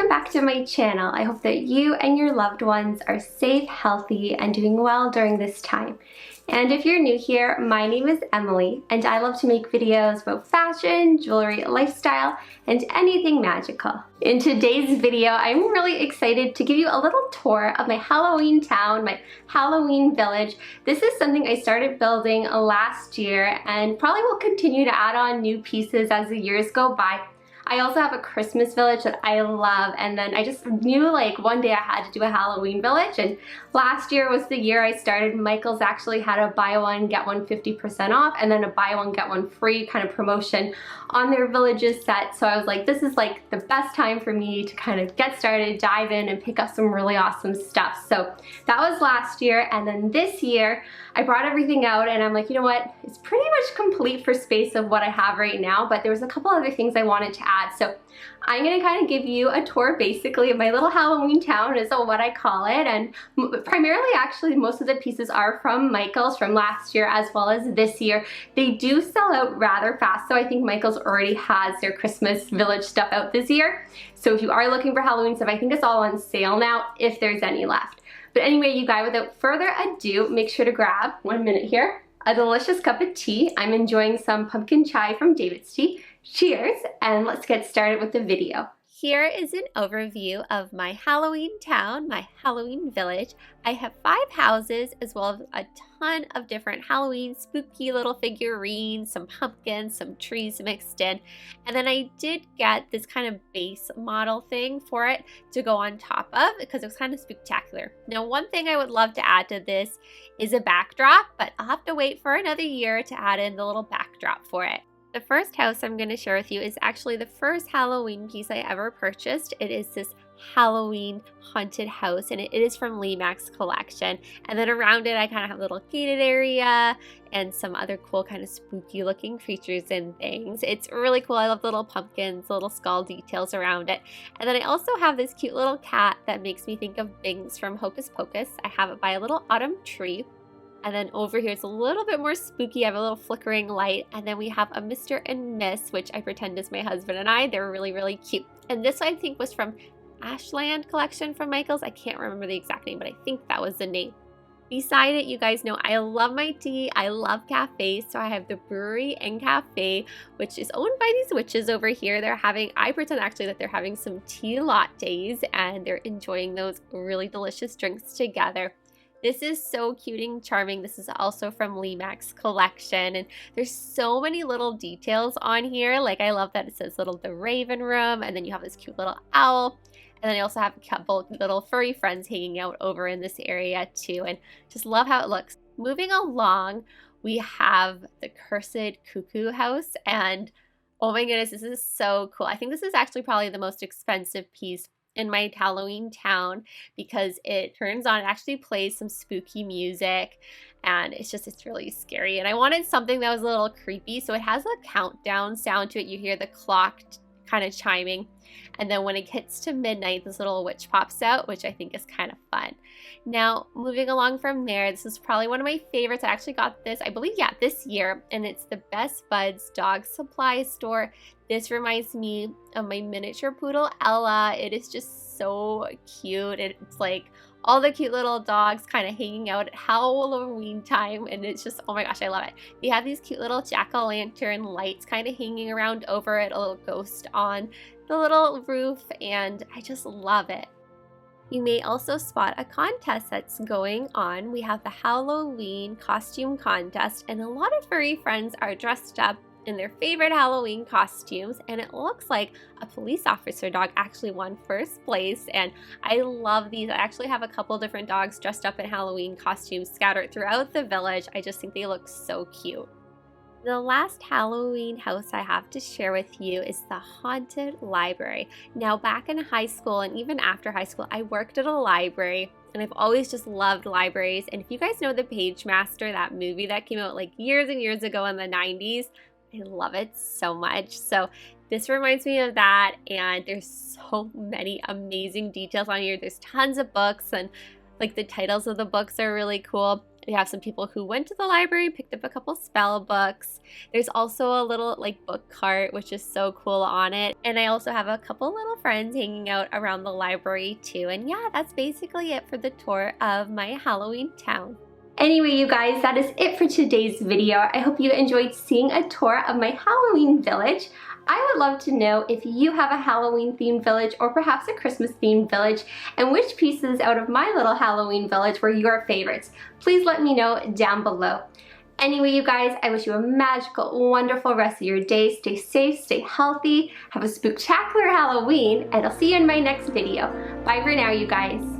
Welcome back to my channel. I hope that you and your loved ones are safe, healthy, and doing well during this time. And if you're new here, my name is Emily, and I love to make videos about fashion, jewelry, lifestyle, and anything magical. In today's video, I'm really excited to give you a little tour of my Halloween town, my Halloween village. This is something I started building last year and probably will continue to add on new pieces as the years go by. I also have a Christmas village that I love, and then I just knew like one day I had to do a Halloween village, and last year was the year I started. Michael's actually had a buy one get one 50% off and then a buy one get one free kind of promotion on their villages set. So I was like, this is like the best time for me to kind of get started, dive in, and pick up some really awesome stuff. So that was last year, and then this year I brought everything out and I'm like, you know what, it's pretty much complete for space of what I have right now, but there was a couple other things I wanted to add. So I'm gonna kind of give you a tour basically of my little Halloween town is what I call it, and primarily actually most of the pieces are from Michael's from last year as well as this year. They do sell out rather fast, so I think Michael's already has their Christmas village stuff out this year. So if you are looking for Halloween stuff, I think it's all on sale now if there's any left. But anyway, you guys, without further ado, make sure to grab 1 minute here, a delicious cup of tea. I'm enjoying some pumpkin chai from DAVIDsTEA. Cheers, and let's get started with the video. Here is an overview of my Halloween town, my Halloween village. I have 5 houses as well as a ton of different Halloween spooky little figurines, some pumpkins, some trees mixed in. And then I did get this kind of base model thing for it to go on top of because it was kind of spectacular. Now, one thing I would love to add to this is a backdrop, but I'll have to wait for another year to add in the little backdrop for it. The first house I'm going to share with you is actually the first Halloween piece I ever purchased. It is this Halloween haunted house, and it is from Lemax collection. And then around it I kind of have a little gated area and some other cool kind of spooky looking creatures and things. It's really cool. I love the little pumpkins, the little skull details around it. And then I also have this cute little cat that makes me think of Bings from Hocus Pocus. I have it by a little autumn tree. And then over here it's a little bit more spooky. I have a little flickering light. And then we have a Mr. and Miss, which I pretend is my husband and I. They're really, really cute. And this I think was from Ashland collection from Michael's. I can't remember the exact name, but I think that was the name. Beside it, you guys know I love my tea. I love cafes. So I have the Brewery and Cafe, which is owned by these witches over here. I pretend actually that they're having some tea lattes and they're enjoying those really delicious drinks together. This is so cute and charming. This is also from Lemax collection, and there's so many little details on here. Like I love that it says the Raven Room, and then you have this cute little owl, and then I also have a couple little furry friends hanging out over in this area too, and just love how it looks. Moving along, we have the Cursed Cuckoo house, and oh my goodness, this is so cool. I think this is actually probably the most expensive piece in my Halloween town because it turns on, it actually plays some spooky music, and it's really scary. And I wanted something that was a little creepy, so it has a countdown sound to it. You hear the clock kind of chiming, and then when it gets to midnight, this little witch pops out, which I think is kind of fun. Now, moving along from there, this is probably one of my favorites. I actually got this, I believe, yeah, this year, and it's the Best Buds dog supply store. This reminds me of my miniature poodle, Ella. It is just so cute. It's like all the cute little dogs kind of hanging out at Halloween time, and it's just, oh my gosh, I love it. They have these cute little jack-o'-lantern lights kind of hanging around over it, a little ghost on the little roof, and I just love it. You may also spot a contest that's going on. We have the Halloween costume contest, and a lot of furry friends are dressed up in their favorite Halloween costumes, and it looks like a police officer dog actually won first place, and I love these. I actually have a couple different dogs dressed up in Halloween costumes scattered throughout the village. I just think they look so cute. The last Halloween house I have to share with you is the Haunted Library. Now, back in high school and even after high school, I worked at a library, and I've always just loved libraries. And if you guys know The Page Master, that movie that came out like years and years ago in the 90s, I love it so much. So this reminds me of that, and there's so many amazing details on here. There's tons of books, and like the titles of the books are really cool. We have some people who went to the library, picked up a couple spell books. There's also a little like book cart, which is so cool on it. And I also have a couple little friends hanging out around the library too. And yeah, that's basically it for the tour of my Halloween town. Anyway, you guys, that is it for today's video. I hope you enjoyed seeing a tour of my Halloween village. I would love to know if you have a Halloween themed village or perhaps a Christmas themed village, and which pieces out of my little Halloween village were your favorites. Please let me know down below. Anyway, you guys, I wish you a magical, wonderful rest of your day. Stay safe, stay healthy, have a spooktacular Halloween, and I'll see you in my next video. Bye for now, you guys.